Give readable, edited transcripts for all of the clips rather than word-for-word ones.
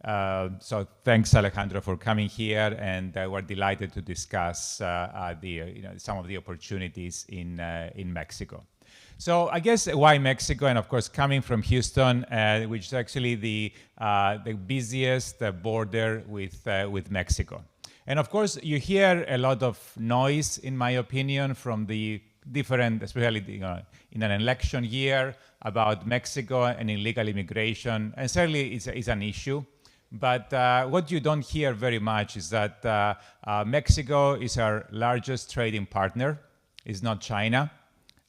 So thanks, Alejandro, for coming here, and we're delighted to discuss some of the opportunities in Mexico. So I guess why Mexico, and of course coming from Houston, which is actually the busiest border with Mexico. And of course you hear a lot of noise, in my opinion, from the different, especially in an election year, about Mexico and illegal immigration, and certainly it's an issue. But what you don't hear very much is that Mexico is our largest trading partner. It's not China.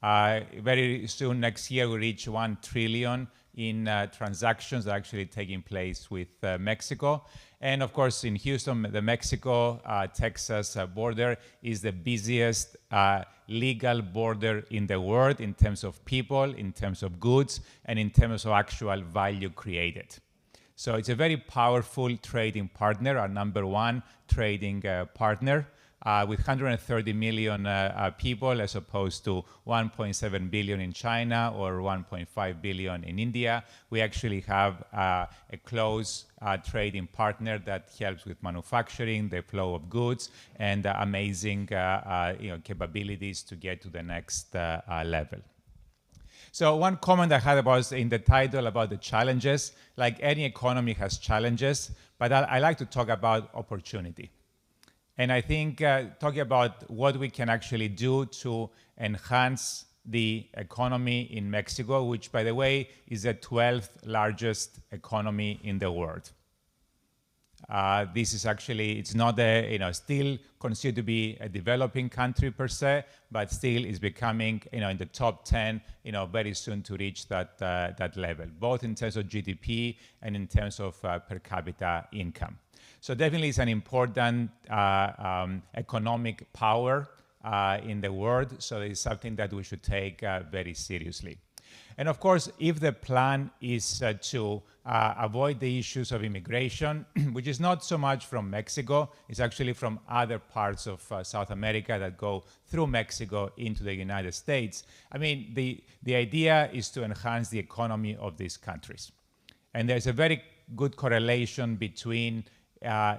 Very soon, next year, we reach 1 trillion in transactions that are actually taking place with Mexico. And of course, in Houston, the Mexico-Texas border is the busiest legal border in the world in terms of people, in terms of goods, and in terms of actual value created. So it's a very powerful trading partner, our number one trading partner. With 130 million people as opposed to 1.7 billion in China or 1.5 billion in India. We actually have a close trading partner that helps with manufacturing, the flow of goods, and amazing capabilities to get to the next level. So one comment I had about in the title about the challenges, like any economy has challenges, but I like to talk about opportunity. And I think talking about what we can actually do to enhance the economy in Mexico, which, by the way, is the 12th largest economy in the world. This is actually, it's not still considered to be a developing country per se, but still is becoming, in the top 10, very soon to reach that level, both in terms of GDP and in terms of per capita income. So definitely it's an important economic power in the world, so it's something that we should take very seriously. And of course, if the plan is to avoid the issues of immigration, which is not so much from Mexico, it's actually from other parts of South America that go through Mexico into the United States. I mean, the idea is to enhance the economy of these countries. And there's a very good correlation between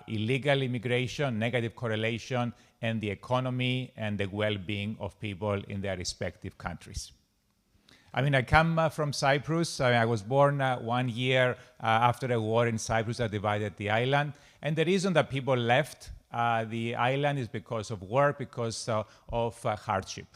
illegal immigration, negative correlation, and the economy and the well-being of people in their respective countries. I mean, I come from Cyprus. I was born 1 year after a war in Cyprus that divided the island. And the reason that people left the island is because of war, because of hardship.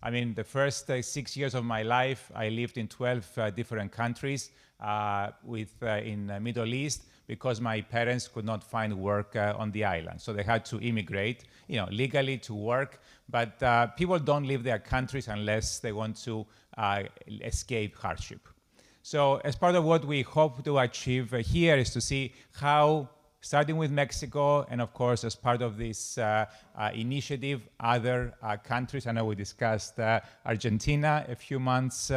I mean, the first 6 years of my life, I lived in 12 different countries in the Middle East, because my parents could not find work on the island. So they had to immigrate, legally to work. But people don't leave their countries unless they want to escape hardship. So as part of what we hope to achieve here is to see how, starting with Mexico, and of course, as part of this initiative, other countries. I know we discussed Argentina a few months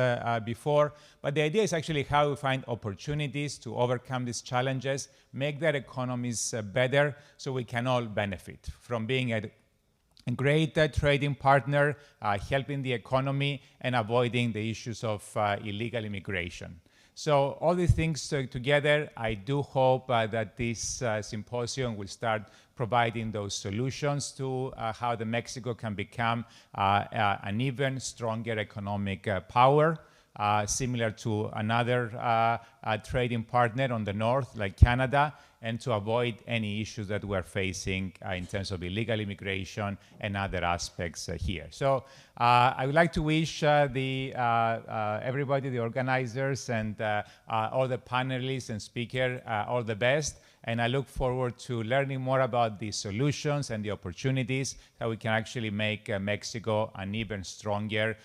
before, but the idea is actually how we find opportunities to overcome these challenges, make their economies better, so we can all benefit from being a great trading partner, helping the economy, and avoiding the issues of illegal immigration. So all these things together, I do hope that this symposium will start providing those solutions to how the Mexico can become an even stronger economic power, similar to another trading partner on the north, like Canada, and to avoid any issues that we're facing in terms of illegal immigration and other aspects here. So I would like to wish everybody, the organizers, and all the panelists and speakers all the best. And I look forward to learning more about the solutions and the opportunities that we can actually make Mexico an even stronger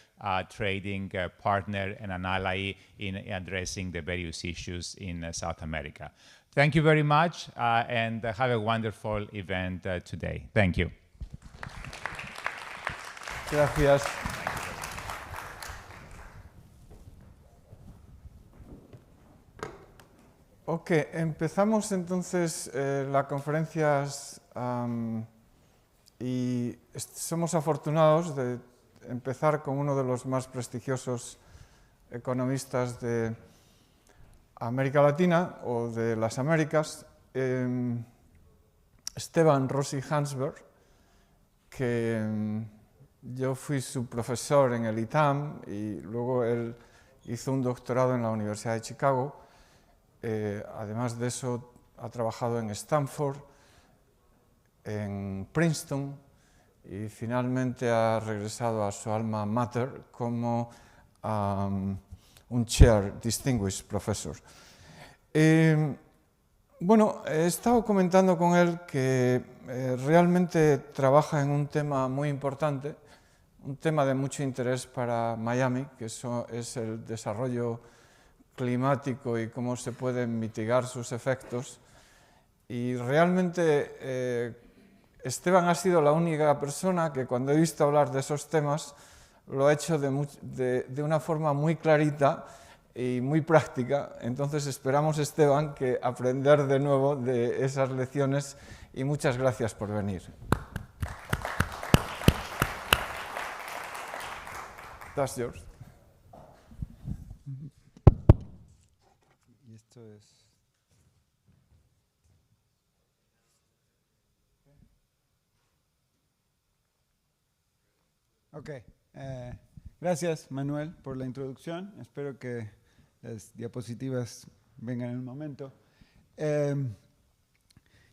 trading partner and an ally in addressing the various issues in South America. Thank you very much, and have a wonderful event today. Thank you. Gracias. Ok, empezamos entonces la conferencia y somos afortunados de empezar con uno de los más prestigiosos economistas de América Latina o de las Américas, Esteban Rossi Hansberg, que yo fui su profesor en el ITAM y luego él hizo un doctorado en la Universidad de Chicago. Además de eso, ha trabajado en Stanford, en Princeton y finalmente ha regresado a su alma mater como un Chair Distinguished Professor. Bueno, he estado comentando con él que realmente trabaja en un tema muy importante, un tema de mucho interés para Miami, que eso es el desarrollo climático y cómo se pueden mitigar sus efectos. Y realmente Esteban ha sido la única persona que cuando he visto hablar de esos temas lo ha hecho de una forma muy clarita y muy práctica. Entonces esperamos, Esteban, que aprender de nuevo de esas lecciones y muchas gracias por venir. That's yours. Y esto es... Ok, gracias Manuel por la introducción. Espero que las diapositivas vengan en un momento.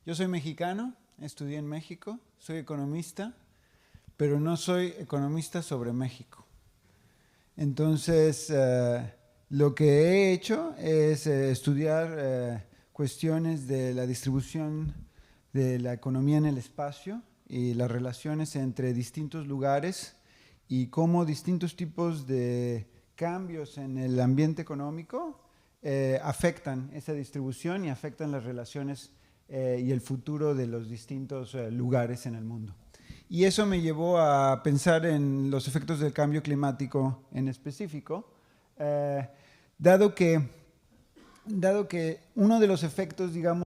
Yo soy mexicano, estudié en México, soy economista, pero no soy economista sobre México. Entonces, lo que he hecho es estudiar cuestiones de la distribución de la economía en el espacio y las relaciones entre distintos lugares y cómo distintos tipos de cambios en el ambiente económico afectan esa distribución y afectan las relaciones y el futuro de los distintos lugares en el mundo. Y eso me llevó a pensar en los efectos del cambio climático en específico, dado que uno de los efectos, digamos,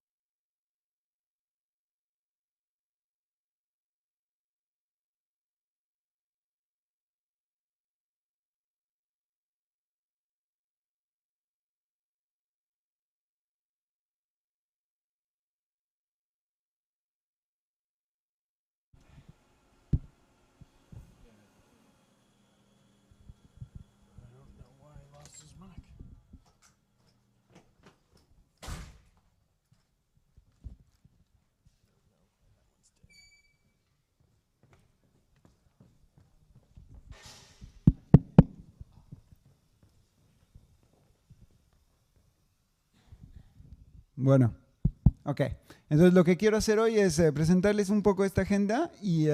bueno, ok. Entonces lo que quiero hacer hoy es presentarles un poco esta agenda y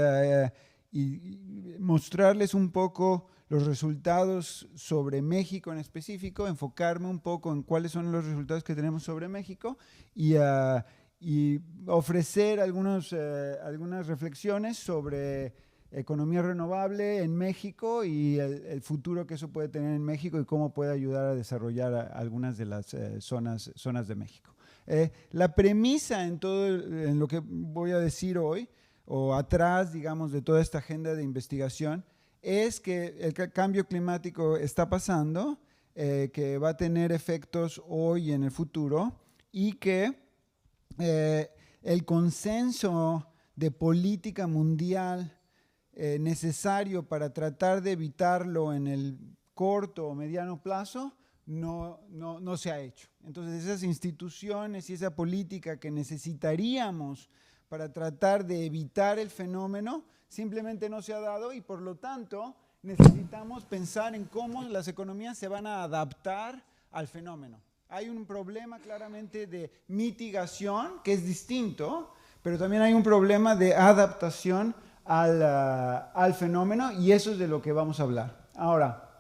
mostrarles un poco los resultados sobre México en específico, enfocarme un poco en cuáles son los resultados que tenemos sobre México y ofrecer algunas reflexiones sobre economía renovable en México y el futuro que eso puede tener en México y cómo puede ayudar a desarrollar algunas de las zonas de México. La premisa en lo que voy a decir hoy, o atrás, digamos, de toda esta agenda de investigación, es que el cambio climático está pasando, que va a tener efectos hoy y en el futuro, y que el consenso de política mundial necesario para tratar de evitarlo en el corto o mediano plazo no se ha hecho. Entonces esas instituciones y esa política que necesitaríamos para tratar de evitar el fenómeno simplemente no se ha dado y por lo tanto necesitamos pensar en cómo las economías se van a adaptar al fenómeno. Hay un problema claramente de mitigación que es distinto, pero también hay un problema de adaptación al fenómeno y eso es de lo que vamos a hablar. Ahora,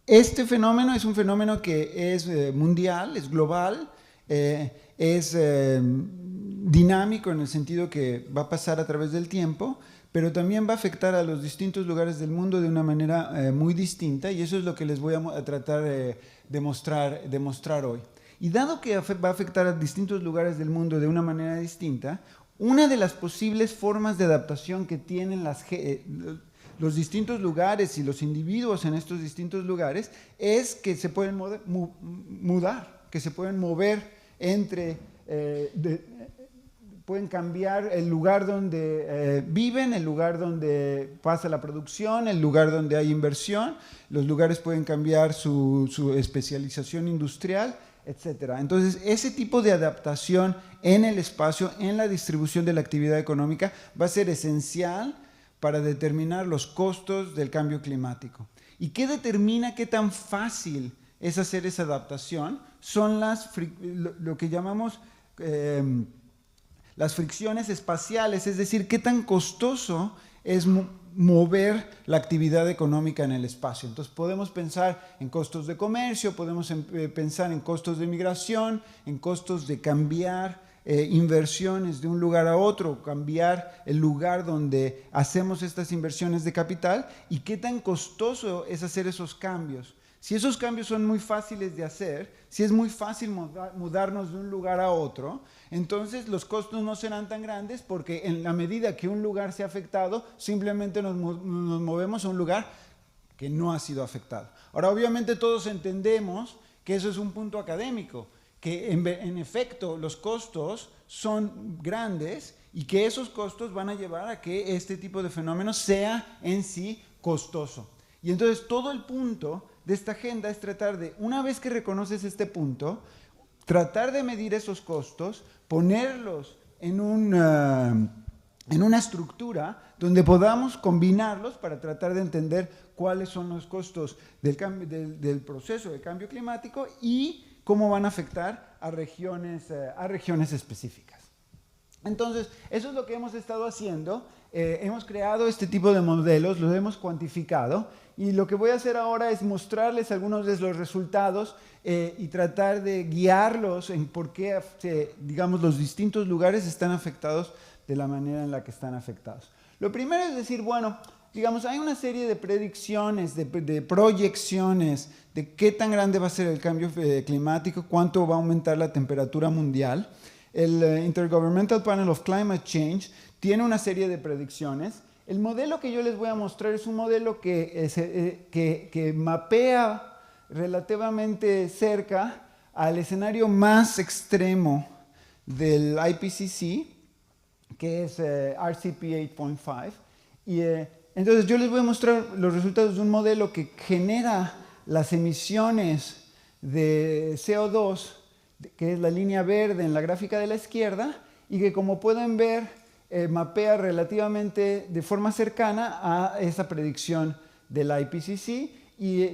este fenómeno es un fenómeno que es mundial, es global, es dinámico en el sentido que va a pasar a través del tiempo, pero también va a afectar a los distintos lugares del mundo de una manera muy distinta y eso es lo que les voy a tratar de mostrar hoy. Y dado que va a afectar a distintos lugares del mundo de una manera distinta, una de las posibles formas de adaptación que tienen los distintos lugares y los individuos en estos distintos lugares es que se pueden mudar, que se pueden mover entre pueden cambiar el lugar donde viven, el lugar donde pasa la producción, el lugar donde hay inversión. Los lugares pueden cambiar su especialización industrial, etc. Entonces, ese tipo de adaptación en el espacio, en la distribución de la actividad económica, va a ser esencial para determinar los costos del cambio climático. ¿Y qué determina qué tan fácil es hacer esa adaptación? Son lo que llamamos las fricciones espaciales, es decir, qué tan costoso es mover la actividad económica en el espacio. Entonces podemos pensar en costos de comercio, podemos pensar en costos de migración, en costos de cambiar inversiones de un lugar a otro, cambiar el lugar donde hacemos estas inversiones de capital y qué tan costoso es hacer esos cambios. Si esos cambios son muy fáciles de hacer, si es muy fácil mudarnos de un lugar a otro, entonces los costos no serán tan grandes porque en la medida que un lugar sea afectado, simplemente nos movemos a un lugar que no ha sido afectado. Ahora, obviamente todos entendemos que eso es un punto académico, que en efecto los costos son grandes y que esos costos van a llevar a que este tipo de fenómeno sea en sí costoso. Y entonces todo el punto de esta agenda es tratar de, una vez que reconoces este punto, tratar de medir esos costos, ponerlos en una estructura donde podamos combinarlos para tratar de entender cuáles son los costos del proceso de cambio climático y cómo van a afectar a regiones específicas. Entonces, eso es lo que hemos estado haciendo. Hemos creado este tipo de modelos, los hemos cuantificado y lo que voy a hacer ahora es mostrarles algunos de los resultados y tratar de guiarlos en por qué, digamos, los distintos lugares están afectados de la manera en la que están afectados. Lo primero es decir, bueno, digamos, hay una serie de predicciones, de proyecciones de qué tan grande va a ser el cambio climático, cuánto va a aumentar la temperatura mundial. El Intergovernmental Panel of Climate Change tiene una serie de predicciones. El modelo que yo les voy a mostrar es un modelo que mapea relativamente cerca al escenario más extremo del IPCC, que es RCP 8.5. Y entonces yo les voy a mostrar los resultados de un modelo que genera las emisiones de CO2, que es la línea verde en la gráfica de la izquierda, y que como pueden ver mapea relativamente de forma cercana a esa predicción del IPCC. Y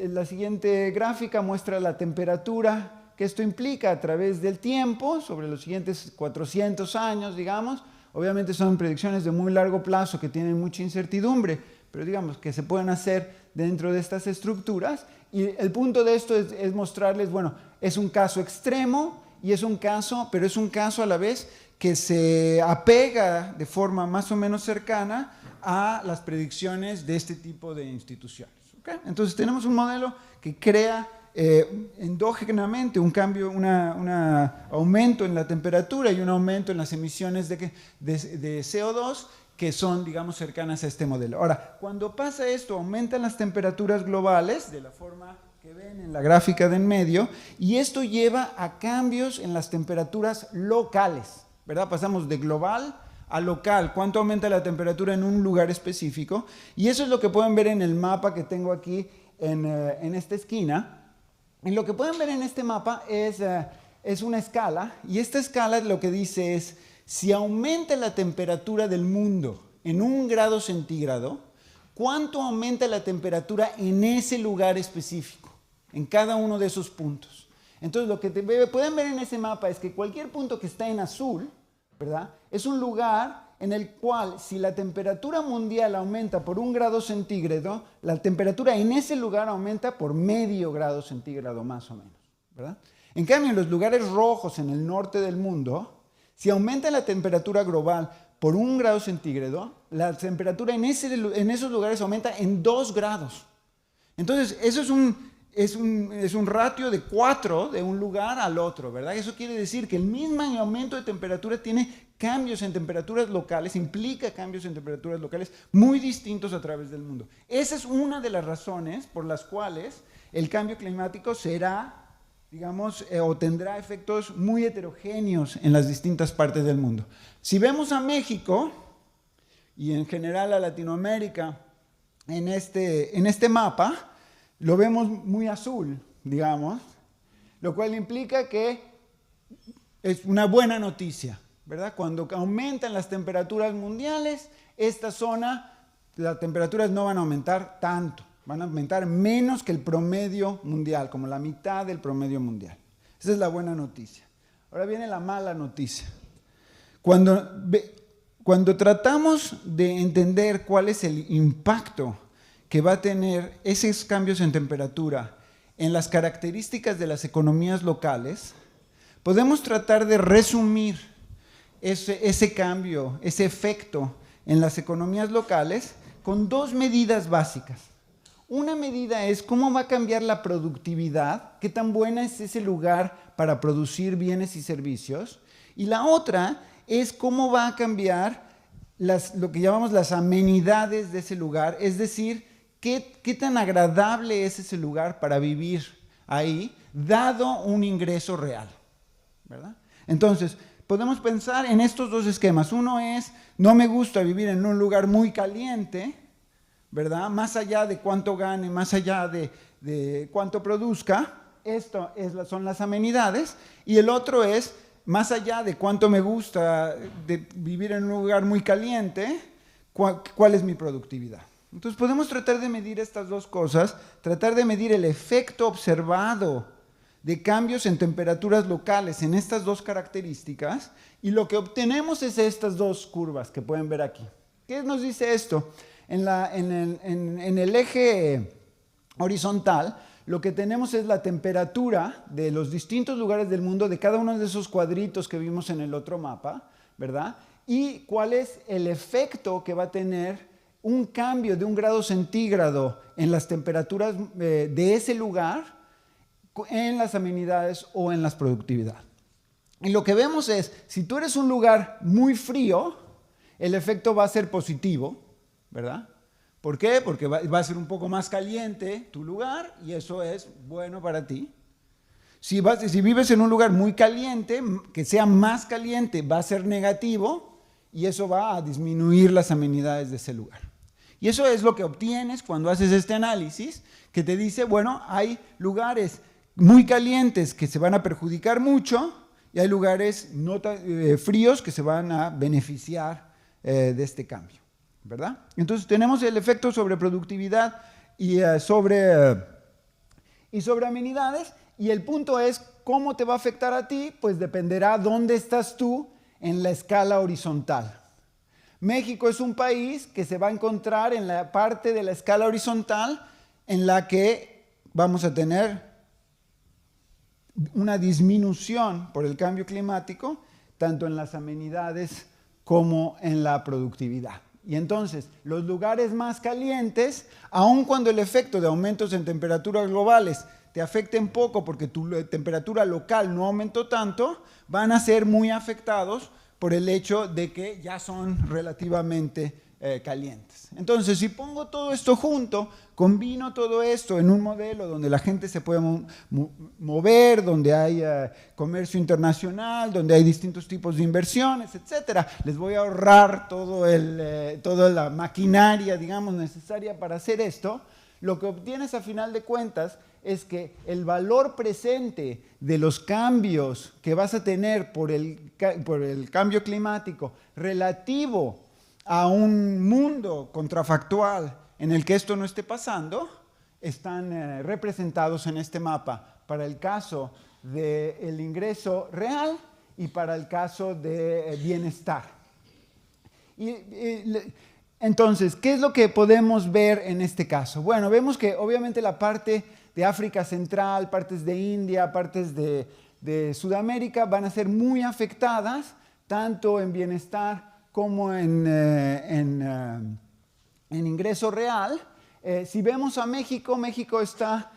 la siguiente gráfica muestra la temperatura que esto implica a través del tiempo, sobre los siguientes 400 años, digamos. Obviamente son predicciones de muy largo plazo que tienen mucha incertidumbre, pero digamos que se pueden hacer dentro de estas estructuras. Y el punto de esto es mostrarles, bueno, es un caso extremo y es un caso, pero es un caso a la vez que se apega de forma más o menos cercana a las predicciones de este tipo de instituciones. ¿Okay? Entonces tenemos un modelo que crea endógenamente un cambio, un aumento en la temperatura y un aumento en las emisiones de CO2 que son, digamos, cercanas a este modelo. Ahora, cuando pasa esto, aumentan las temperaturas globales de la forma que ven en la gráfica de en medio, y esto lleva a cambios en las temperaturas locales, ¿verdad? Pasamos de global a local, cuánto aumenta la temperatura en un lugar específico, y eso es lo que pueden ver en el mapa que tengo aquí en esta esquina. Y lo que pueden ver en este mapa es una escala, y esta escala lo que dice es, si aumenta la temperatura del mundo en 1 grado centígrado, ¿cuánto aumenta la temperatura en ese lugar específico, en cada uno de esos puntos? Entonces lo que pueden ver en ese mapa es que cualquier punto que está en azul, ¿verdad?, es un lugar en el cual si la temperatura mundial aumenta por 1 grado centígrado, la temperatura en ese lugar aumenta por medio grado centígrado más o menos, ¿verdad? En cambio, en los lugares rojos en el norte del mundo, si aumenta la temperatura global por 1 grado centígrado, la temperatura en esos lugares aumenta en 2 grados. Entonces, eso es un ratio de 4 de un lugar al otro, ¿verdad? Eso quiere decir que el mismo aumento de temperatura tiene cambios en temperaturas locales, implica cambios en temperaturas locales muy distintos a través del mundo. Esa es una de las razones por las cuales el cambio climático será digamos, o tendrá efectos muy heterogéneos en las distintas partes del mundo. Si vemos a México y en general a Latinoamérica en este mapa, lo vemos muy azul, digamos, lo cual implica que es una buena noticia, ¿verdad? Cuando aumentan las temperaturas mundiales, esta zona, las temperaturas no van a aumentar tanto, van a aumentar menos que el promedio mundial, como la mitad del promedio mundial. Esa es la buena noticia. Ahora viene la mala noticia. Cuando tratamos de entender cuál es el impacto que va a tener esos cambios en temperatura en las características de las economías locales, podemos tratar de resumir ese cambio, ese efecto en las economías locales con dos medidas básicas. Una medida es cómo va a cambiar la productividad, qué tan buena es ese lugar para producir bienes y servicios, y la otra es cómo va a cambiar lo que llamamos las amenidades de ese lugar, es decir, qué tan agradable es ese lugar para vivir ahí, dado un ingreso real, ¿verdad? Entonces, podemos pensar en estos dos esquemas. Uno es, no me gusta vivir en un lugar muy caliente, ¿verdad? Más allá de cuánto gane, más allá de cuánto produzca, esto son las amenidades, y el otro es, más allá de cuánto me gusta de vivir en un lugar muy caliente, ¿cuál es mi productividad? Entonces podemos tratar de medir estas dos cosas, tratar de medir el efecto observado de cambios en temperaturas locales en estas dos características, y lo que obtenemos es estas dos curvas que pueden ver aquí. ¿Qué nos dice esto? En el eje horizontal, lo que tenemos es la temperatura de los distintos lugares del mundo, de cada uno de esos cuadritos que vimos en el otro mapa, ¿verdad? Y cuál es el efecto que va a tener un cambio de 1 grado centígrado en las temperaturas de ese lugar, en las amenidades o en las productividad. Y lo que vemos es, si tú eres un lugar muy frío, el efecto va a ser positivo, ¿verdad? ¿Por qué? Porque va a ser un poco más caliente tu lugar y eso es bueno para ti. Si vives en un lugar muy caliente, que sea más caliente va a ser negativo y eso va a disminuir las amenidades de ese lugar. Y eso es lo que obtienes cuando haces este análisis, que te dice, bueno, hay lugares muy calientes que se van a perjudicar mucho y hay lugares fríos que se van a beneficiar de este cambio, ¿verdad? Entonces tenemos el efecto sobre productividad y sobre amenidades, y el punto es cómo te va a afectar a ti, pues dependerá dónde estás tú en la escala horizontal. México es un país que se va a encontrar en la parte de la escala horizontal en la que vamos a tener una disminución por el cambio climático, tanto en las amenidades como en la productividad. Y entonces, los lugares más calientes, aun cuando el efecto de aumentos en temperaturas globales te afecten poco porque tu temperatura local no aumentó tanto, van a ser muy afectados por el hecho de que ya son relativamente calientes. Entonces, si pongo todo esto junto, combino todo esto en un modelo donde la gente se puede mover, donde hay comercio internacional, donde hay distintos tipos de inversiones, etcétera, les voy a ahorrar toda la maquinaria, digamos, necesaria para hacer esto. Lo que obtienes a final de cuentas es que el valor presente de los cambios que vas a tener por el cambio climático relativo a un mundo contrafactual en el que esto no esté pasando, están representados en este mapa para el caso del ingreso real y para el caso de bienestar. Entonces, ¿qué es lo que podemos ver en este caso? Bueno, vemos que obviamente la parte de África Central, partes de India, partes de Sudamérica van a ser muy afectadas, tanto en bienestar como en ingreso real. Si vemos a México, México está,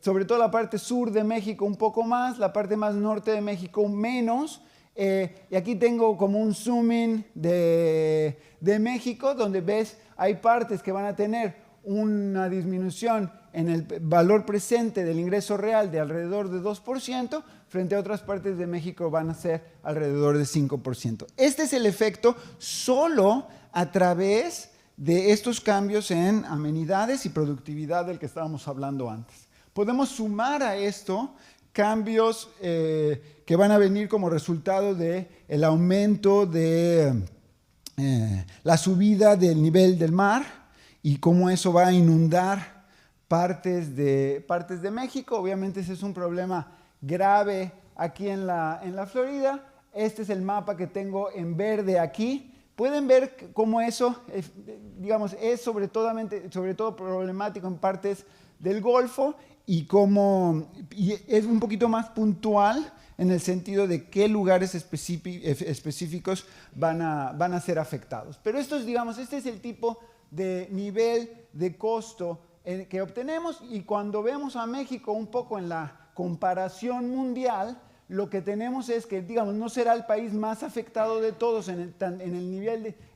sobre todo la parte sur de México un poco más, la parte más norte de México menos. Y aquí tengo como un zoom in de México, donde ves hay partes que van a tener una disminución en el valor presente del ingreso real de alrededor de 2%, frente a otras partes de México van a ser alrededor de 5%. Este es el efecto solo a través de estos cambios en amenidades y productividad del que estábamos hablando antes. Podemos sumar a esto cambios que van a venir como resultado del aumento de la subida del nivel del mar y cómo eso va a inundar partes de México. Obviamente ese es un problema grave aquí en la Florida. Este es el mapa que tengo en verde aquí. Pueden ver cómo eso, digamos, es sobre todo problemático en partes del Golfo y es un poquito más puntual en el sentido de qué lugares específicos van a ser afectados. Pero este es el tipo de nivel de costo que obtenemos, y cuando vemos a México un poco en la comparación mundial, lo que tenemos es que, digamos, no será el país más afectado de todos en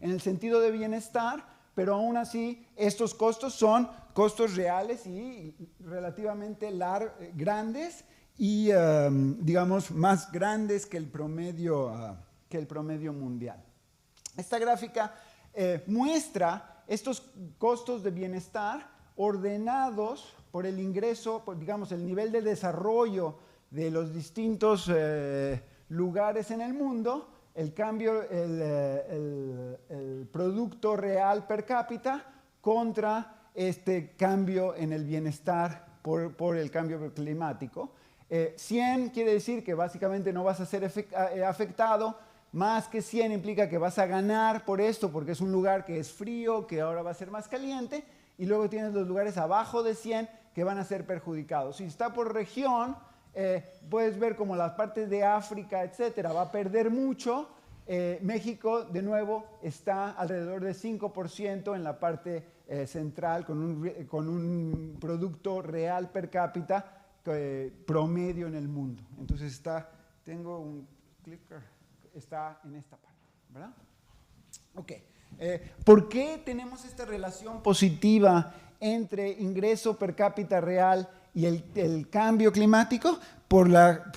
el sentido de bienestar, pero aún así estos costos son costos reales y relativamente grandes y, digamos, más grandes que el promedio mundial. Esta gráfica muestra estos costos de bienestar ordenados por el ingreso, digamos, el nivel de desarrollo de los distintos lugares en el mundo, el producto real per cápita contra este cambio en el bienestar por el cambio climático. 100 quiere decir que básicamente no vas a ser afectado, más que 100 implica que vas a ganar por esto, porque es un lugar que es frío, que ahora va a ser más caliente, y luego tienes los lugares abajo de 100 que van a ser perjudicados. Si está por región, puedes ver como las partes de África, etcétera, va a perder mucho. México, de nuevo, está alrededor de 5% en la parte central, con un producto real per cápita promedio en el mundo. Entonces tengo un clicker, está en esta parte, ¿verdad? Ok. ¿Por qué tenemos esta relación positiva entre ingreso per cápita real y el cambio climático? Por la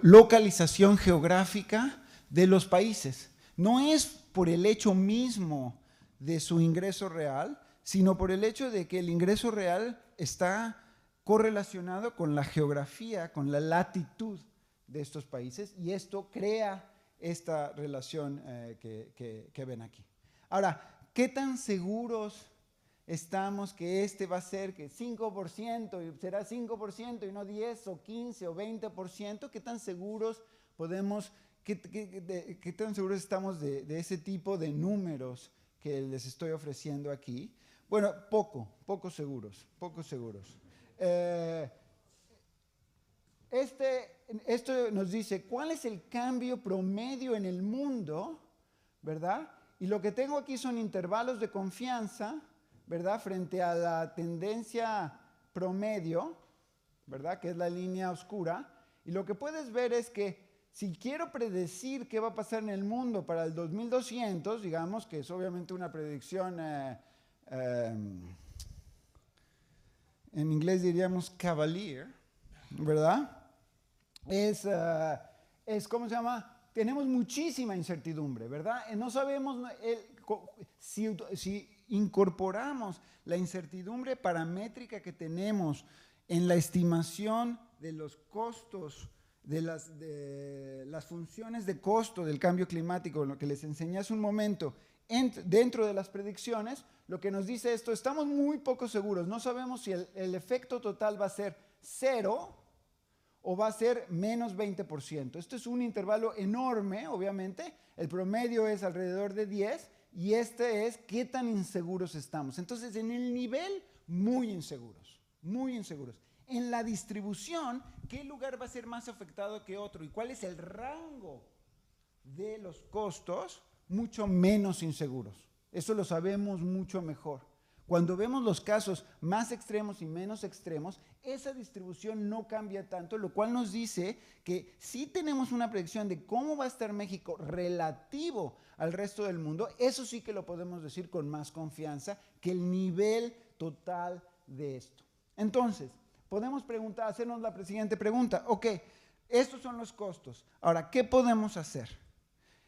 localización geográfica de los países. No es por el hecho mismo de su ingreso real, sino por el hecho de que el ingreso real está correlacionado con la geografía, con la latitud de estos países, y esto crea esta relación que ven aquí. Ahora, ¿qué tan seguros estamos que este va a ser que 5%, y será 5% y no 10 o 15 o 20%? ¿Qué tan seguros qué tan seguros estamos de ese tipo de números que les estoy ofreciendo aquí? Bueno, poco seguros. Esto nos dice cuál es el cambio promedio en el mundo, ¿verdad? Y lo que tengo aquí son intervalos de confianza, ¿verdad? Frente a la tendencia promedio, ¿verdad? Que es la línea oscura. Y lo que puedes ver es que si quiero predecir qué va a pasar en el mundo para el 2200, digamos que es obviamente una predicción, en inglés diríamos cavalier, ¿verdad? ¿Cómo se llama? Tenemos muchísima incertidumbre, ¿verdad? No sabemos si incorporamos la incertidumbre paramétrica que tenemos en la estimación de los costos, de las funciones de costo del cambio climático, lo que les enseñé hace un momento, dentro de las predicciones, lo que nos dice esto, estamos muy poco seguros, no sabemos si el efecto total va a ser 0 o va a ser menos 20%. Esto es un intervalo enorme, obviamente, el promedio es alrededor de 10, y este es qué tan inseguros estamos. Entonces, en el nivel, muy inseguros, muy inseguros. En la distribución, ¿qué lugar va a ser más afectado que otro? ¿Y cuál es el rango de los costos? Mucho menos inseguros. Eso lo sabemos mucho mejor. Cuando vemos los casos más extremos y menos extremos, esa distribución no cambia tanto, lo cual nos dice que sí tenemos una predicción de cómo va a estar México relativo al resto del mundo. Eso sí que lo podemos decir con más confianza que el nivel total de esto. Entonces, podemos hacernos la siguiente pregunta. Ok, estos son los costos. Ahora, ¿qué podemos hacer?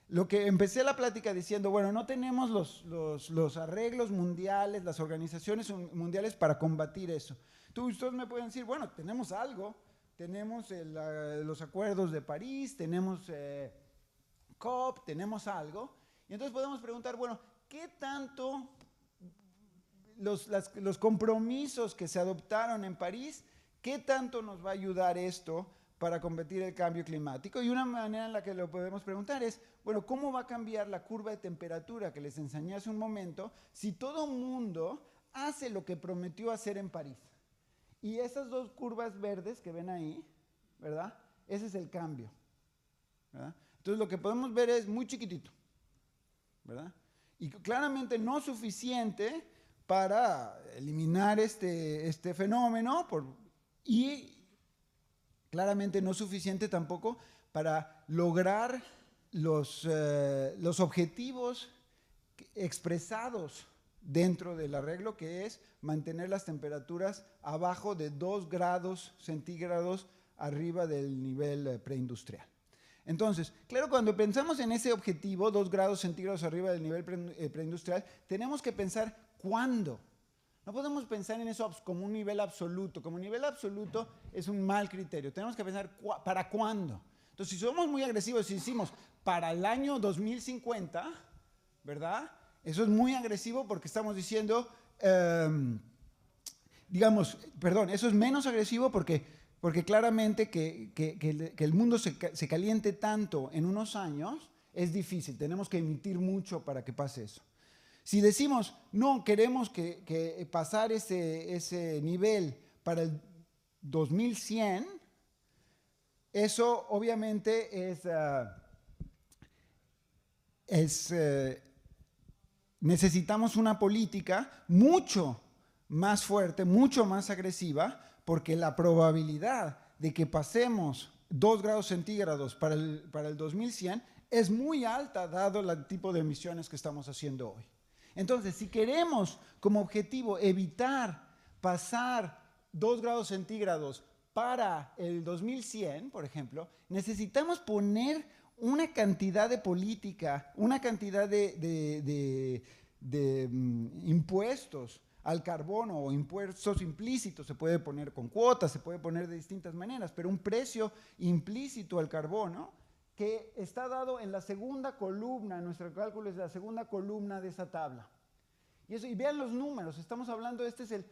Lo que empecé la plática diciendo, bueno, no tenemos los arreglos mundiales, las organizaciones mundiales para combatir eso. Ustedes me pueden decir, bueno, tenemos algo, tenemos los acuerdos de París, tenemos COP, tenemos algo. Y entonces podemos preguntar, bueno, ¿qué tanto los compromisos que se adoptaron en París, qué tanto nos va a ayudar esto para combatir el cambio climático? Y una manera en la que lo podemos preguntar es, bueno, ¿cómo va a cambiar la curva de temperatura que les enseñé hace un momento si todo el mundo hace lo que prometió hacer en París? Y esas dos curvas verdes que ven ahí, ¿verdad? Ese es el cambio, ¿verdad? Entonces lo que podemos ver es muy chiquitito, ¿verdad? Y claramente no suficiente para eliminar este fenómeno y claramente no suficiente tampoco para lograr los objetivos expresados dentro del arreglo, que es mantener las temperaturas abajo de 2 grados centígrados arriba del nivel preindustrial. Entonces, claro, cuando pensamos en ese objetivo, 2 grados centígrados arriba del nivel preindustrial, tenemos que pensar cuándo. No podemos pensar en eso como un nivel absoluto. Como nivel absoluto es un mal criterio. Tenemos que pensar para cuándo. Entonces, si somos muy agresivos, si decimos para el año 2050, ¿verdad? Eso es muy agresivo porque estamos diciendo, eso es menos agresivo porque claramente que el mundo se caliente tanto en unos años es difícil. Tenemos que emitir mucho para que pase eso. Si decimos, no, queremos que pasar ese nivel para el 2100, eso obviamente necesitamos una política mucho más fuerte, mucho más agresiva, porque la probabilidad de que pasemos 2 grados centígrados para el 2100 es muy alta, dado el tipo de emisiones que estamos haciendo hoy. Entonces, si queremos como objetivo evitar pasar 2 grados centígrados para el 2100, por ejemplo, necesitamos poner una cantidad de política, una cantidad de impuestos al carbono o impuestos implícitos. Se puede poner con cuotas, se puede poner de distintas maneras, pero un precio implícito al carbono que está dado en la segunda columna, nuestro cálculo es la segunda columna de esa tabla. Y vean los números, estamos hablando, este es el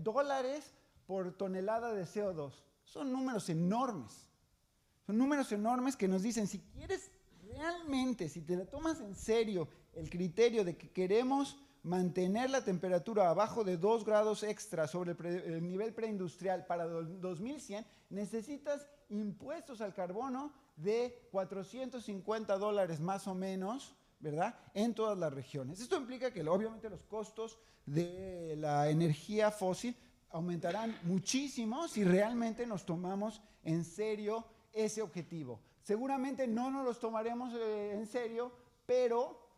dólares por tonelada de CO2. Son números enormes. Son números enormes que nos dicen, si quieres realmente, si te la tomas en serio el criterio de que queremos mantener la temperatura abajo de 2 grados extra sobre el nivel preindustrial para 2100, necesitas impuestos al carbono de $450 más o menos, ¿verdad? En todas las regiones. Esto implica que obviamente los costos de la energía fósil aumentarán muchísimo si realmente nos tomamos en serio ese objetivo. Seguramente no nos los tomaremos en serio, pero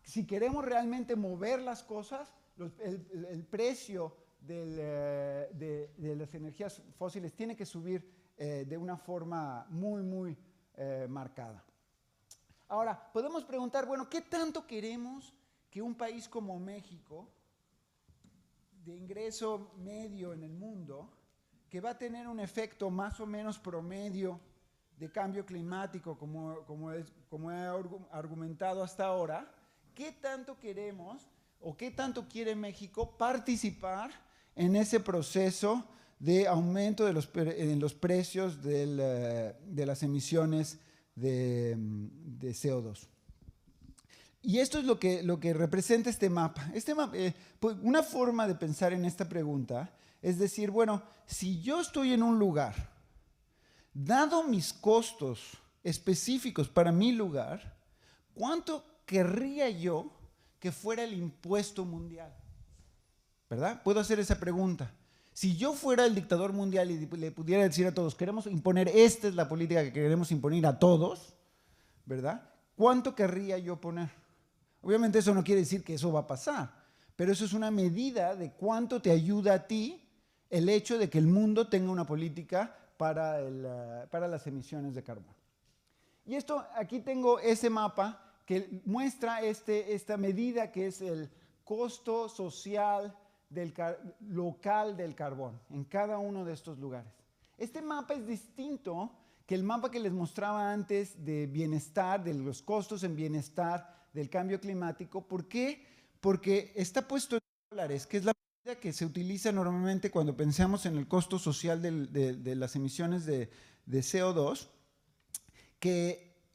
si queremos realmente mover las cosas, el precio de las energías fósiles tiene que subir de una forma muy, muy marcada. Ahora, podemos preguntar, bueno, ¿qué tanto queremos que un país como México, de ingreso medio en el mundo, que va a tener un efecto más o menos promedio de cambio climático, como he argumentado hasta ahora, qué tanto queremos o qué tanto quiere México participar en ese proceso de aumento en los precios de las emisiones de CO2? Y esto es lo que representa este mapa. Una forma de pensar en esta pregunta es decir, bueno, si yo estoy en un lugar, dado mis costos específicos para mi lugar, ¿cuánto querría yo que fuera el impuesto mundial? ¿Verdad? Puedo hacer esa pregunta. Si yo fuera el dictador mundial y le pudiera decir a todos, queremos imponer, esta es la política que queremos imponer a todos, ¿verdad? ¿Cuánto querría yo poner? Obviamente eso no quiere decir que eso va a pasar, pero eso es una medida de cuánto te ayuda a ti el hecho de que el mundo tenga una política para las emisiones de carbono. Y esto, aquí tengo ese mapa que muestra esta medida que es el costo social local del carbón en cada uno de estos lugares. Este mapa es distinto que el mapa que les mostraba antes de bienestar, de los costos en bienestar, del cambio climático. ¿Por qué? Porque está puesto en dólares, que es la medida que se utiliza normalmente cuando pensamos en el costo social de las emisiones de CO2,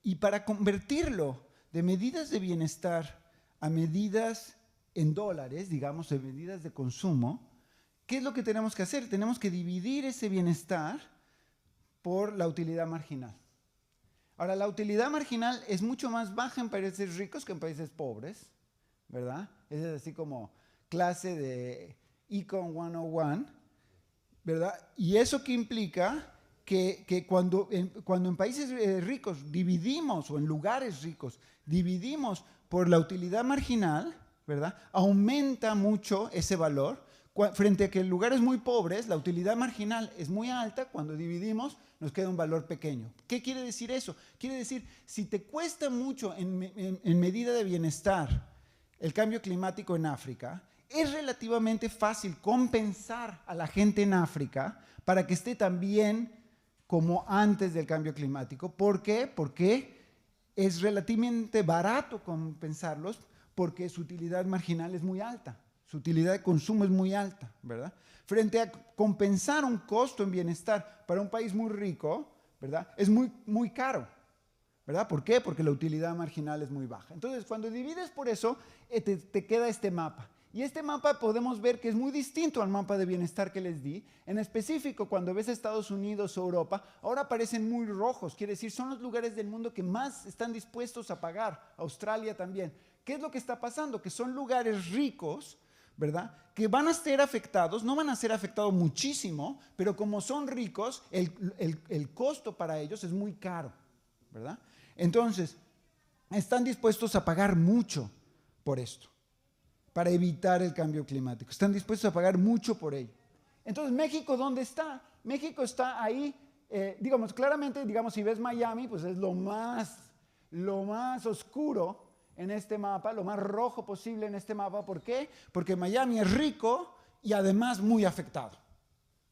y para convertirlo de medidas de bienestar a medidas en dólares, digamos, de medidas de consumo, ¿qué es lo que tenemos que hacer? Tenemos que dividir ese bienestar por la utilidad marginal. Ahora, la utilidad marginal es mucho más baja en países ricos que en países pobres, ¿verdad? Es así como clase de Econ 101, ¿verdad? ¿Y eso qué implica? Que cuando en países ricos dividimos, o en lugares ricos, dividimos por la utilidad marginal, ¿verdad? Aumenta mucho ese valor, frente a que en lugares muy pobres la utilidad marginal es muy alta, cuando dividimos nos queda un valor pequeño. ¿Qué quiere decir eso? Quiere decir, si te cuesta mucho en medida de bienestar el cambio climático en África, es relativamente fácil compensar a la gente en África para que esté tan bien como antes del cambio climático. ¿Por qué? Porque es relativamente barato compensarlos, porque su utilidad marginal es muy alta, su utilidad de consumo es muy alta, ¿verdad? Frente a compensar un costo en bienestar para un país muy rico, ¿verdad? Es muy, muy caro, ¿verdad? ¿Por qué? Porque la utilidad marginal es muy baja. Entonces, cuando divides por eso, te queda este mapa. Y este mapa podemos ver que es muy distinto al mapa de bienestar que les di. En específico, cuando ves Estados Unidos o Europa, ahora aparecen muy rojos. Quiere decir, son los lugares del mundo que más están dispuestos a pagar. Australia también. ¿Qué es lo que está pasando? Que son lugares ricos, ¿verdad? Que van a ser afectados, no van a ser afectados muchísimo, pero como son ricos, el costo para ellos es muy caro, ¿verdad? Entonces, están dispuestos a pagar mucho por esto, para evitar el cambio climático. Están dispuestos a pagar mucho por ello. Entonces, ¿México dónde está? México está ahí, digamos, claramente, digamos, si ves Miami, pues es lo más oscuro en este mapa, lo más rojo posible en este mapa. ¿Por qué? Porque Miami es rico y además muy afectado,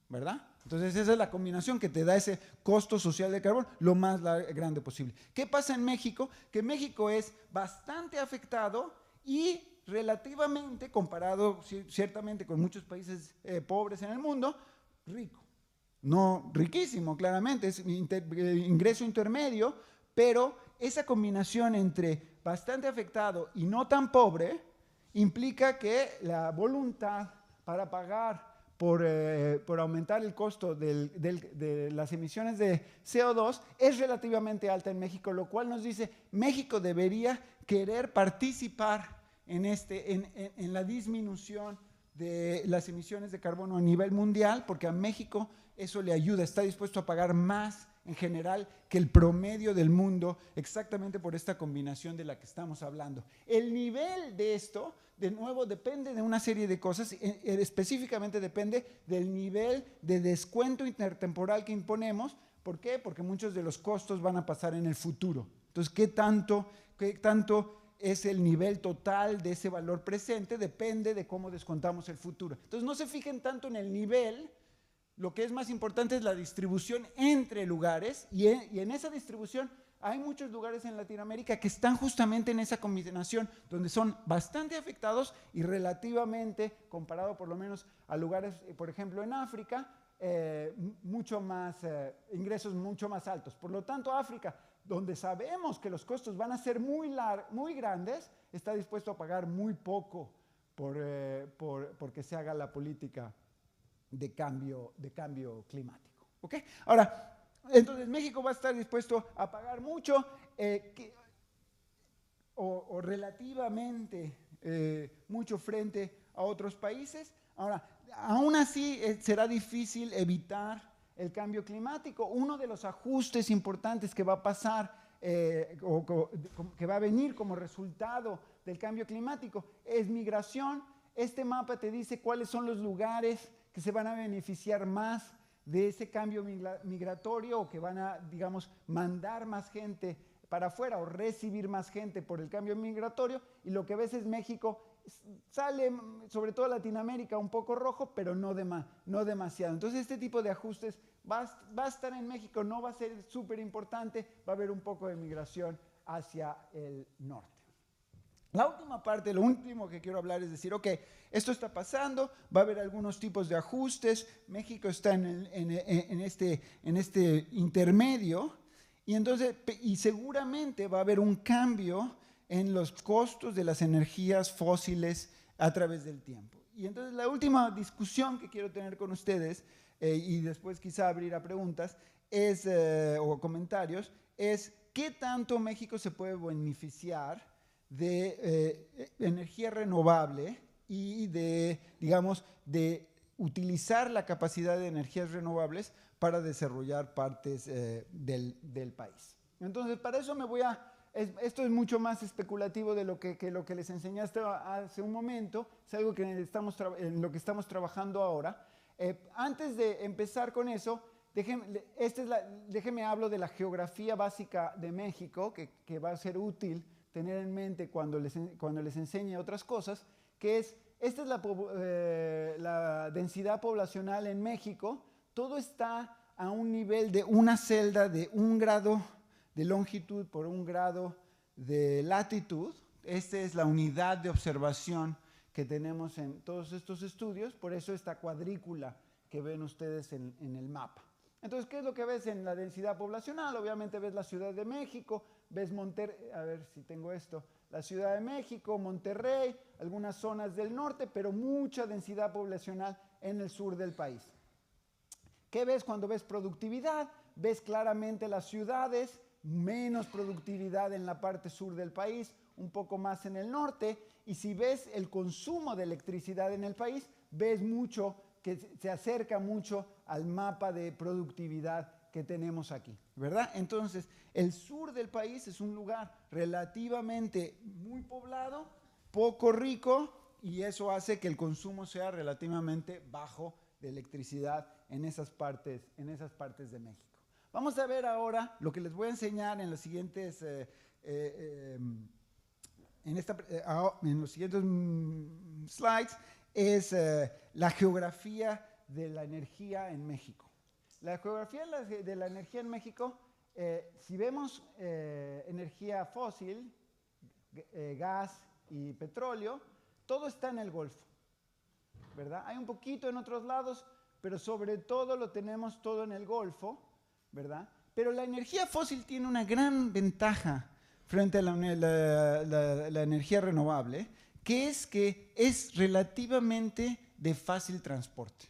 ¿verdad? Entonces esa es la combinación que te da ese costo social de carbón lo más grande posible. ¿Qué pasa en México? Que México es bastante afectado y relativamente, comparado ciertamente con muchos países pobres en el mundo, rico. No riquísimo, claramente, es ingreso intermedio, pero esa combinación entre bastante afectado y no tan pobre implica que la voluntad para pagar por aumentar el costo de las emisiones de CO2 es relativamente alta en México, lo cual nos dice México debería querer participar en la disminución de las emisiones de carbono a nivel mundial, porque a México eso le ayuda, está dispuesto a pagar más en general que el promedio del mundo, exactamente por esta combinación de la que estamos hablando. El nivel de esto, de nuevo, depende de una serie de cosas, específicamente depende del nivel de descuento intertemporal que imponemos. ¿Por qué? Porque muchos de los costos van a pasar en el futuro. Entonces, ¿qué tanto es el nivel total de ese valor presente? Depende de cómo descontamos el futuro. Entonces, no se fijen tanto en el nivel. Lo que es más importante es la distribución entre lugares, y en esa distribución hay muchos lugares en Latinoamérica que están justamente en esa combinación, donde son bastante afectados y relativamente, comparado por lo menos a lugares, por ejemplo en África, ingresos mucho más altos. Por lo tanto, África, donde sabemos que los costos van a ser muy grandes, está dispuesto a pagar muy poco porque se haga la política de cambio climático. ¿Okay? Ahora, entonces México va a estar dispuesto a pagar mucho o relativamente mucho frente a otros países. Ahora, aún así será difícil evitar el cambio climático. Uno de los ajustes importantes que va a pasar que va a venir como resultado del cambio climático es migración. Este mapa te dice cuáles son los lugares que se van a beneficiar más de ese cambio migratorio o que van a, digamos, mandar más gente para afuera o recibir más gente por el cambio migratorio, y lo que ves es México sale, sobre todo Latinoamérica, un poco rojo, pero no demasiado. Entonces este tipo de ajustes va a estar en México, no va a ser súper importante, va a haber un poco de migración hacia el norte. La última parte, lo último que quiero hablar es decir, ok, esto está pasando, va a haber algunos tipos de ajustes, México está en este intermedio, y seguramente va a haber un cambio en los costos de las energías fósiles a través del tiempo. Y entonces la última discusión que quiero tener con ustedes, y después quizá abrir a preguntas o comentarios, es qué tanto México se puede beneficiar de energía renovable y de, digamos, de utilizar la capacidad de energías renovables para desarrollar partes del país. Entonces, para eso esto es mucho más especulativo de lo que les enseñé hace un momento, es algo en lo que estamos trabajando ahora. Antes de empezar con eso, déjenme hablo de la geografía básica de México, que va a ser útil tener en mente cuando les enseñe otras cosas, que esta es la densidad poblacional en México. Todo está a un nivel de una celda de 1 grado de longitud por 1 grado de latitud. Esta es la unidad de observación que tenemos en todos estos estudios, por eso esta cuadrícula que ven ustedes en el mapa. Entonces, ¿qué es lo que ves en la densidad poblacional? Obviamente ves la Ciudad de México, ves Monterrey, a ver si tengo esto, la Ciudad de México, Monterrey, algunas zonas del norte, pero mucha densidad poblacional en el sur del país. ¿Qué ves cuando ves productividad? Ves claramente las ciudades, menos productividad en la parte sur del país, un poco más en el norte, y si ves el consumo de electricidad en el país, ves mucho que se acerca mucho al mapa de productividad que tenemos aquí, ¿verdad? Entonces, el sur del país es un lugar relativamente muy poblado, poco rico, y eso hace que el consumo sea relativamente bajo de electricidad en esas partes de México. Vamos a ver ahora lo que les voy a enseñar en los siguientes, en los siguientes slides, es la geografía de la energía en México. La geografía de la energía en México, si vemos energía fósil, gas y petróleo, todo está en el Golfo, ¿verdad? Hay un poquito en otros lados, pero sobre todo lo tenemos todo en el Golfo, ¿verdad? Pero la energía fósil tiene una gran ventaja frente a la energía renovable, que es relativamente de fácil transporte,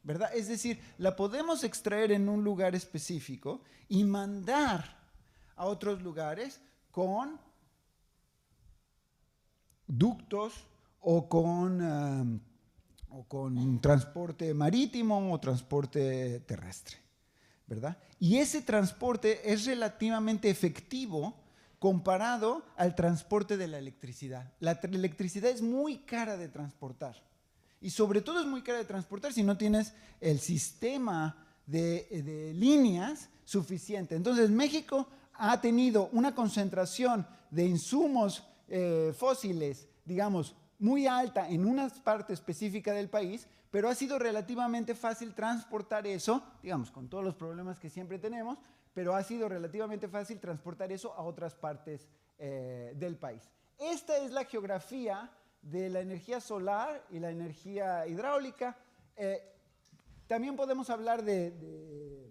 ¿verdad? Es decir, la podemos extraer en un lugar específico y mandar a otros lugares con ductos o con transporte marítimo o transporte terrestre, ¿verdad? Y ese transporte es relativamente efectivo comparado al transporte de la electricidad. La electricidad es muy cara de transportar. Y sobre todo es muy cara de transportar si no tienes el sistema de líneas suficiente. Entonces, México ha tenido una concentración de insumos fósiles, digamos, muy alta en una parte específica del país, pero ha sido relativamente fácil transportar eso, digamos, con todos los problemas que siempre tenemos, pero ha sido relativamente fácil transportar eso a otras partes del país. Esta es la geografía de la energía solar y la energía hidráulica. También podemos hablar de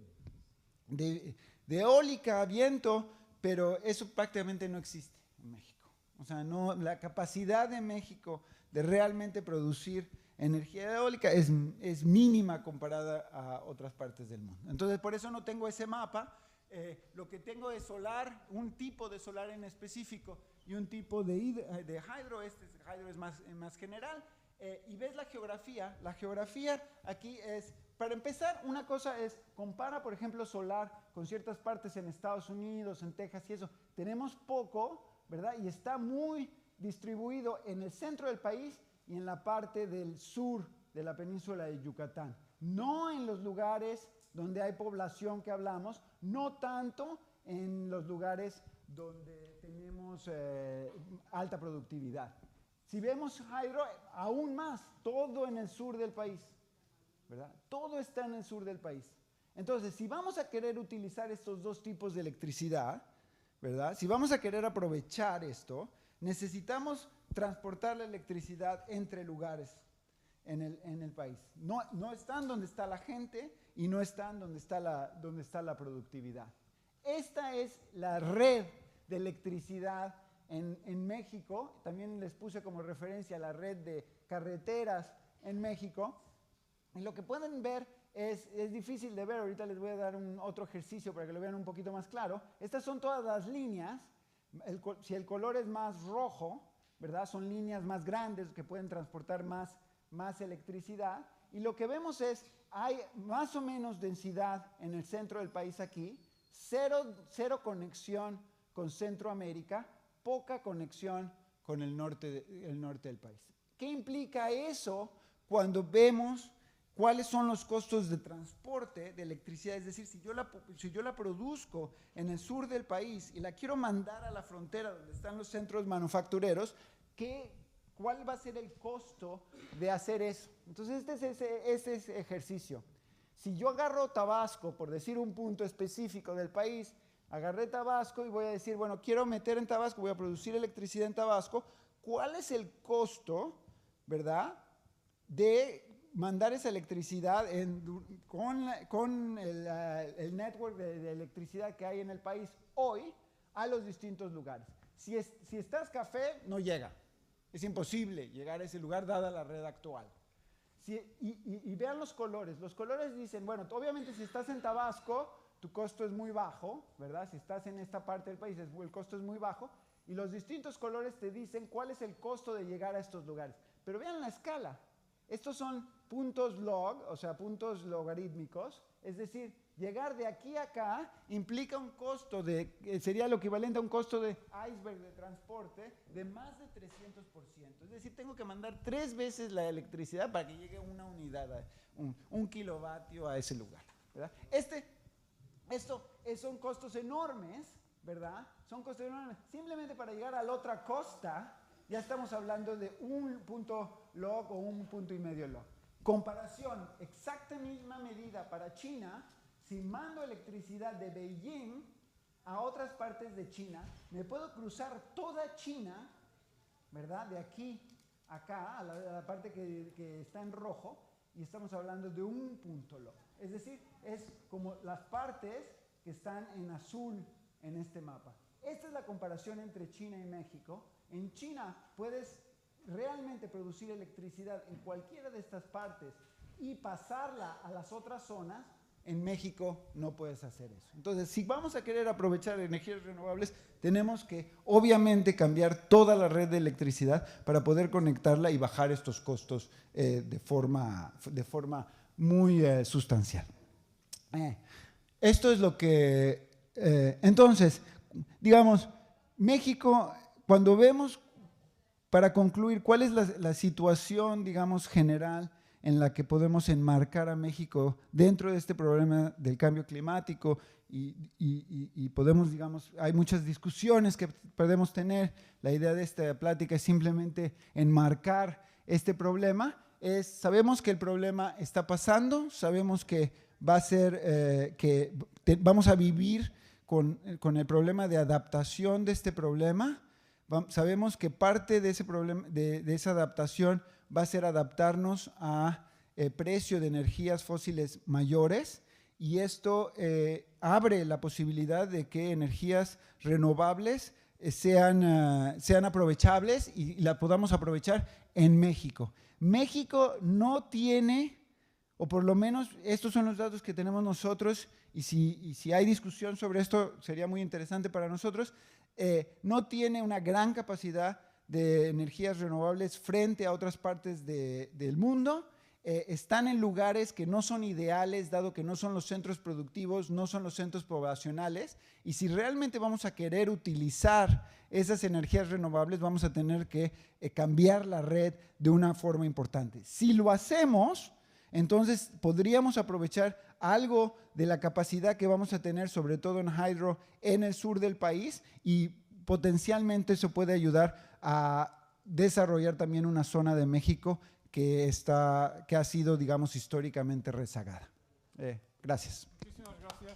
eólica, viento, pero eso prácticamente no existe en México. O sea, no, la capacidad de México de realmente producir energía eólica es mínima comparada a otras partes del mundo. Entonces, por eso no tengo ese mapa. Lo que tengo es solar, un tipo de solar en específico y un tipo de hidro. Este hidro es más general. Y ves la geografía. La geografía aquí es, para empezar, una cosa es, compara, por ejemplo, solar con ciertas partes en Estados Unidos, en Texas y eso. Tenemos poco, ¿verdad? Y está muy distribuido en el centro del país y en la parte del sur de la península de Yucatán. No en los lugares donde hay población que hablamos, no tanto en los lugares donde tenemos alta productividad. Si vemos hydro, aún más, todo en el sur del país, ¿verdad? Todo está en el sur del país. Entonces, si vamos a querer utilizar estos dos tipos de electricidad, ¿verdad? Si vamos a querer aprovechar esto, necesitamos transportar la electricidad entre lugares en el país. No están donde está la gente y no están donde está la productividad. Esta es la red de electricidad en México. También les puse como referencia la red de carreteras en México. Y lo que pueden ver es difícil de ver. Ahorita les voy a dar otro ejercicio para que lo vean un poquito más claro. Estas son todas las líneas. Si el color es más rojo, ¿verdad? Son líneas más grandes que pueden transportar más electricidad. Y lo que vemos es, hay más o menos densidad en el centro del país aquí, cero conexión con Centroamérica, poca conexión con el norte del país. ¿Qué implica eso cuando vemos cuáles son los costos de transporte de electricidad? Es decir, si yo la produzco en el sur del país y la quiero mandar a la frontera donde están los centros manufactureros, ¿cuál va a ser el costo de hacer eso? Entonces, este es ese ejercicio. Si yo agarro Tabasco, por decir un punto específico del país, agarré Tabasco y voy a decir, bueno, quiero meter en Tabasco, voy a producir electricidad en Tabasco, ¿cuál es el costo, verdad, de mandar esa electricidad con el network de electricidad que hay en el país hoy a los distintos lugares? Si estás café, no llega. Es imposible llegar a ese lugar dada la red actual. Y vean los colores. Los colores dicen, bueno, obviamente si estás en Tabasco, tu costo es muy bajo, ¿verdad? Si estás en esta parte del país, el costo es muy bajo. Y los distintos colores te dicen cuál es el costo de llegar a estos lugares. Pero vean la escala. Estos son puntos log, o sea, puntos logarítmicos. Es decir, llegar de aquí a acá implica un costo sería lo equivalente a un costo de iceberg de transporte de más de 300%. Es decir, tengo que mandar 3 veces la electricidad para que llegue una unidad, un kilovatio a ese lugar, ¿verdad? Estos son costos enormes, ¿verdad? Son costos enormes. Simplemente para llegar a la otra costa, ya estamos hablando de un punto log o un punto y medio log. Comparación, exacta misma medida para China. Si mando electricidad de Beijing a otras partes de China, me puedo cruzar toda China, ¿verdad? De aquí a acá, a la parte que está en rojo, y estamos hablando de un punto log. Es decir, es como las partes que están en azul en este mapa. Esta es la comparación entre China y México. En China puedes realmente producir electricidad en cualquiera de estas partes y pasarla a las otras zonas. En México no puedes hacer eso. Entonces, si vamos a querer aprovechar energías renovables, tenemos que obviamente cambiar toda la red de electricidad para poder conectarla y bajar estos costos de forma muy sustancial. Esto es lo que... entonces, digamos, México, cuando vemos, para concluir, cuál es la situación, digamos, general en la que podemos enmarcar a México dentro de este problema del cambio climático y podemos, digamos, hay muchas discusiones que podemos tener. La idea de esta plática es simplemente enmarcar este problema. Sabemos que el problema está pasando, sabemos que va a ser, vamos a vivir con el problema de adaptación de este problema. Sabemos que parte de ese problema, de esa adaptación va a ser adaptarnos a precio de energías fósiles mayores, y esto abre la posibilidad de que energías renovables sean aprovechables y la podamos aprovechar en México. México no tiene, o por lo menos estos son los datos que tenemos nosotros, y si hay discusión sobre esto sería muy interesante para nosotros, no tiene una gran capacidad de energías renovables frente a otras partes del mundo. están en lugares que no son ideales, dado que no son los centros productivos, no son los centros poblacionales, y si realmente vamos a querer utilizar esas energías renovables, vamos a tener que cambiar la red de una forma importante. Si lo hacemos, entonces podríamos aprovechar algo de la capacidad que vamos a tener, sobre todo en hydro, en el sur del país, y potencialmente eso puede ayudar a desarrollar también una zona de México que ha sido, digamos, históricamente rezagada. Gracias. Muchísimas gracias.